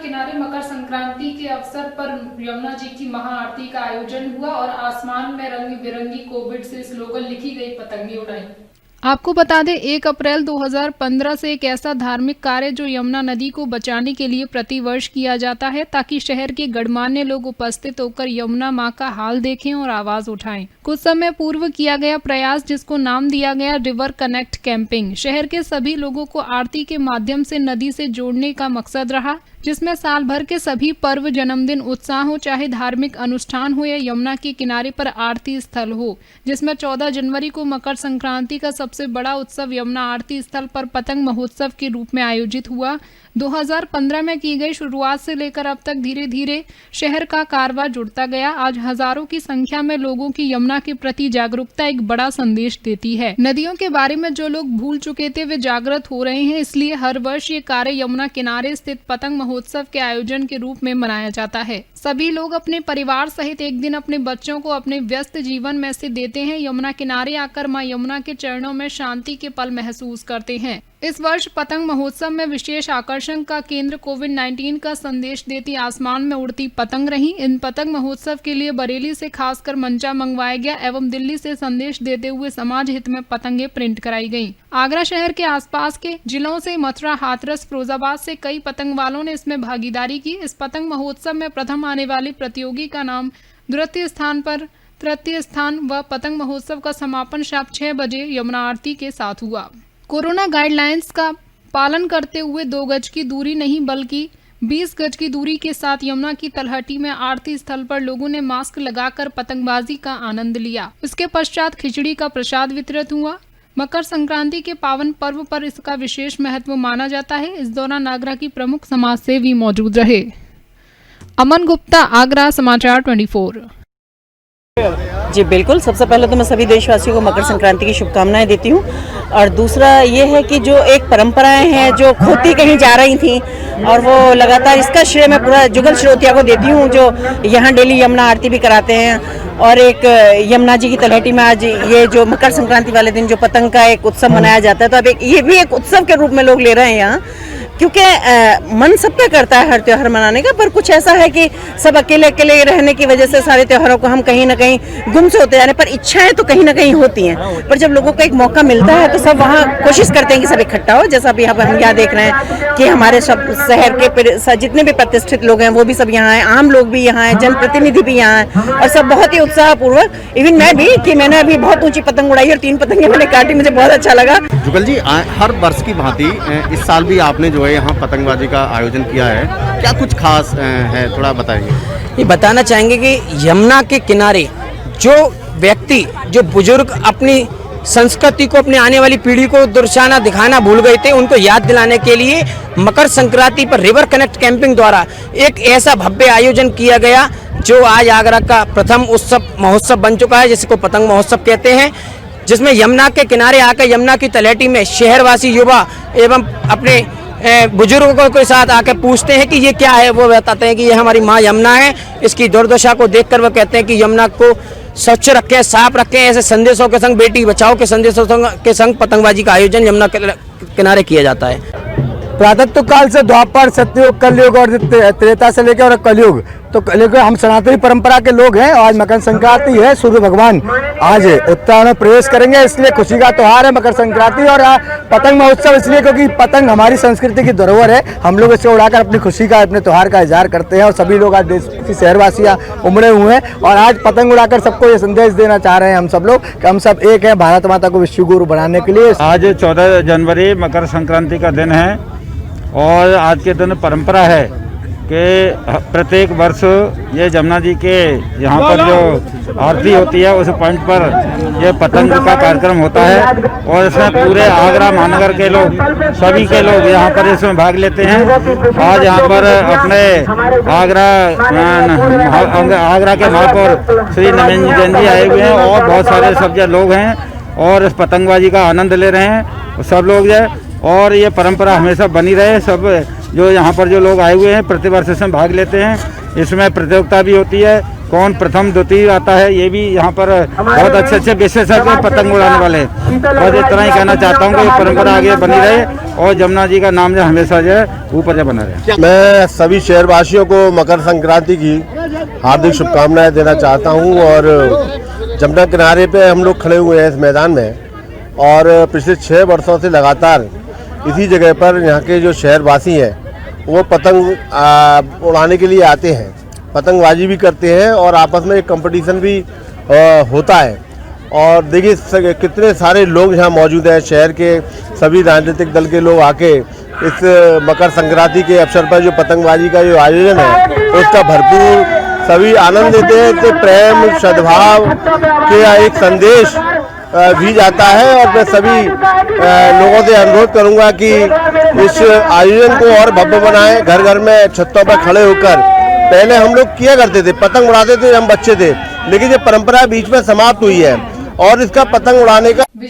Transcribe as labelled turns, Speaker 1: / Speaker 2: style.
Speaker 1: किनारे मकर संक्रांति के अवसर पर यमुना जी की महाआरती का आयोजन हुआ और आसमान में रंग बिरंगी कोविड से स्लोगन लिखी गई पतंगे उड़ाई। आपको बता दें 1 अप्रैल 2015 से एक ऐसा धार्मिक कार्य जो यमुना नदी को बचाने के लिए प्रतिवर्ष किया जाता है ताकि शहर के गणमान्य लोग उपस्थित होकर यमुना मां का हाल देखें और आवाज उठाएं। कुछ समय पूर्व किया गया प्रयास जिसको नाम दिया गया रिवर कनेक्ट कैंपिंग शहर के सभी लोगों को आरती के माध्यम से नदी से जोड़ने का मकसद रहा, जिसमें साल भर के सभी पर्व, जन्मदिन, उत्साह हो, चाहे धार्मिक अनुष्ठान हो या यमुना के किनारे पर आरती स्थल हो, जिसमें 14 जनवरी को मकर संक्रांति का सबसे बड़ा उत्सव यमुना आरती स्थल पर पतंग महोत्सव के रूप में आयोजित हुआ। 2015 में की गई शुरुआत से लेकर अब तक धीरे धीरे शहर का कारवां जुड़ता गया। आज हजारों की संख्या में लोगों की यमुना के प्रति जागरूकता एक बड़ा संदेश देती है। नदियों के बारे में जो लोग भूल चुके थे वे जागृत हो रहे हैं, इसलिए हर वर्ष ये कार्य यमुना किनारे स्थित पतंग महोत्सव के आयोजन के रूप में मनाया जाता है। सभी लोग अपने परिवार सहित एक दिन अपने बच्चों को अपने व्यस्त जीवन में से देते हैं। यमुना किनारे आकर मां यमुना के चरणों में शांति के पल महसूस करते हैं। इस वर्ष पतंग महोत्सव में विशेष आकर्षण का केंद्र कोविड-19 का संदेश देती आसमान में उड़ती पतंग रही। इन पतंग महोत्सव के लिए बरेली से खासकर मंचा मंगवाया गया एवं दिल्ली से संदेश देते हुए समाज हित में पतंगे प्रिंट कराई गयी। आगरा शहर के आसपास के जिलों से मथुरा, हाथरस, फिरोजाबाद से कई पतंग वालों ने इसमें भागीदारी की। इस पतंग महोत्सव में प्रथम आने वाली प्रतियोगी का नाम द्वितीय स्थान पर, तृतीय स्थान व पतंग महोत्सव का समापन शाम 6 बजे यमुना आरती के साथ हुआ। कोरोना गाइडलाइंस का पालन करते हुए 2 गज की दूरी नहीं बल्कि 20 गज की दूरी के साथ यमुना की तलहटी में आरती स्थल पर लोगों ने मास्क लगाकर पतंगबाजी का आनंद लिया। इसके पश्चात खिचड़ी का प्रसाद वितरित हुआ। मकर संक्रांति के पावन पर्व पर इसका विशेष महत्व माना जाता है। इस दौरान आगरा की प्रमुख समाज सेवी मौजूद रहे। अमन गुप्ता, आगरा समाचार 24।
Speaker 2: जी बिल्कुल, सबसे पहले तो मैं सभी देशवासियों को मकर संक्रांति की शुभकामनाएं देती हूँ और दूसरा ये है कि जो एक परंपराएं हैं जो खोती कहीं जा रही थी और वो लगातार, इसका श्रेय मैं पूरा जुगल श्रोतिया को देती हूँ जो यहाँ डेली यमुना आरती भी कराते हैं और एक यमुना जी की तलहटी में आज ये जो मकर संक्रांति वाले दिन जो पतंग का एक उत्सव मनाया जाता है, तो अब ये भी एक उत्सव के रूप में लोग ले रहे हैं यहाँ, क्योंकि मन सबका करता है हर त्योहार मनाने का, पर कुछ ऐसा है कि सब अकेले अकेले रहने की वजह से सारे त्योहारों को हम कहीं ना कहीं गुम से होते जा रहे हैं, पर इच्छाएं तो कहीं ना कहीं होती हैं। पर जब लोगों को एक मौका मिलता है तो सब वहाँ कोशिश करते हैं कि सब इकट्ठा हो। जैसा अभी यहाँ पर हम यहाँ देख रहे हैं कि हमारे सब शहर के जितने भी प्रतिष्ठित लोग हैं वो भी सब यहाँ आए, आम लोग भी यहाँ आए, जनप्रतिनिधि भी यहाँ आए और सब बहुत ही उत्साहपूर्वक, इवन मैं भी, कि मैंने अभी बहुत ऊंची पतंग उड़ाई और 3 पतंगे मैंने काटी, मुझे बहुत अच्छा लगा।
Speaker 3: जुगल जी, हर वर्ष की भांति इस साल भी आपने जो है यहाँ पतंगबाजी का आयोजन किया है, क्या कुछ खास है, थोड़ा बताइए।
Speaker 4: ये बताना चाहेंगे कि यमुना के किनारे जो व्यक्ति, जो बुजुर्ग अपनी संस्कृति को, अपने आने वाली पीढ़ी को दर्शाना, दिखाना भूल गए थे, उनको याद दिलाने के लिए मकर संक्रांति पर रिवर कनेक्ट कैंपिंग द्वारा एक ऐसा भव्य आयोजन किया गया जो आज आगरा का प्रथम उत्सव महोत्सव बन चुका है, जिसको पतंग महोत्सव कहते हैं, जिसमें यमुना के किनारे आकर यमुना की तलहटी में शहरवासी युवा एवं अपने बुजुर्गों के साथ आकर पूछते हैं कि ये क्या है। वो बताते हैं कि ये हमारी माँ यमुना है। इसकी दुर्दशा को देखकर वो कहते हैं कि यमुना को स्वच्छ रखें, साफ रखें। ऐसे संदेशों के संग, बेटी बचाओ के संदेशों के संग पतंगबाजी का आयोजन यमुना के किनारे किया जाता है।
Speaker 5: प्रातत्व काल से द्वापर, सत्ययुग, कलयुग और त्रेता से लेकर और कलयुग, तो कलयुग हम सनातनी परंपरा के लोग हैं। आज मकर संक्रांति है, सूर्य भगवान आज उत्तरायण में प्रवेश करेंगे, इसलिए खुशी का त्योहार है मकर संक्रांति। और पतंग महोत्सव इसलिए क्योंकि पतंग हमारी संस्कृति की धरोहर है, हम लोग इसे उड़ाकर अपनी खुशी का, अपने त्योहार का इजहार करते हैं और सभी लोग आज देश की शहरवासियाँ उमड़े हुए हैं और आज पतंग उड़ाकर सबको ये संदेश देना चाह रहे हैं हम सब लोग कि हम सब एक हैं भारत माता को विश्व गुरु बनाने के लिए।
Speaker 6: आज 14 जनवरी मकर संक्रांति का दिन है और आज के दिन परंपरा है कि प्रत्येक वर्ष ये यमुना जी के यहाँ पर जो आरती होती है उस पॉइंट पर ये पतंग का कार्यक्रम होता है और इसमें पूरे आगरा महानगर के लोग, सभी के लोग यहाँ पर इसमें भाग लेते हैं। आज यहाँ पर अपने आगरा के महापौर श्री नवीन जैन जी आए हुए हैं और बहुत सारे सब लोग हैं और इस पतंगबाजी का आनंद ले रहे हैं सब लोग जो, और ये परंपरा हमेशा बनी रहे। सब जो यहाँ पर जो लोग आए हुए हैं प्रतिवर्ष इसमें भाग लेते हैं। इसमें प्रतियोगिता भी होती है, कौन प्रथम द्वितीय आता है, ये भी यहाँ पर बहुत अच्छे अच्छे विशेषज्ञ पतंग उड़ाने वाले हैं। बस इतना ही कहना चाहता हूँ कि ये परंपरा आगे बनी रहे और जमुना जी का नाम जो हमेशा जो है ऊपर जो बना रहे।
Speaker 7: मैं सभी शहरवासियों को मकर संक्रांति की हार्दिक शुभकामनाएं देना चाहता हूं। और जमुना किनारे पे हम लोग खड़े हुए हैं इस मैदान में, और पिछले 6 वर्षों से लगातार इसी जगह पर यहाँ के जो शहरवासी हैं वो पतंग उड़ाने के लिए आते हैं, पतंगबाजी भी करते हैं और आपस में एक कंपटीशन भी होता है। और देखिए कितने सारे लोग यहाँ मौजूद हैं, शहर के सभी राजनीतिक दल के लोग आके इस मकर संक्रांति के अवसर पर जो पतंगबाजी का जो आयोजन है उसका भरपूर सभी आनंद लेते हैं। तो प्रेम सद्भाव के एक संदेश भी जाता है। और मैं सभी लोगों से अनुरोध करूंगा कि इस आयोजन को और भव्य बनाएं। घर घर में छतों पर खड़े होकर पहले हम लोग किया करते थे, पतंग उड़ाते थे, हम बच्चे थे, लेकिन ये परंपरा बीच में समाप्त हुई है और इसका पतंग उड़ाने का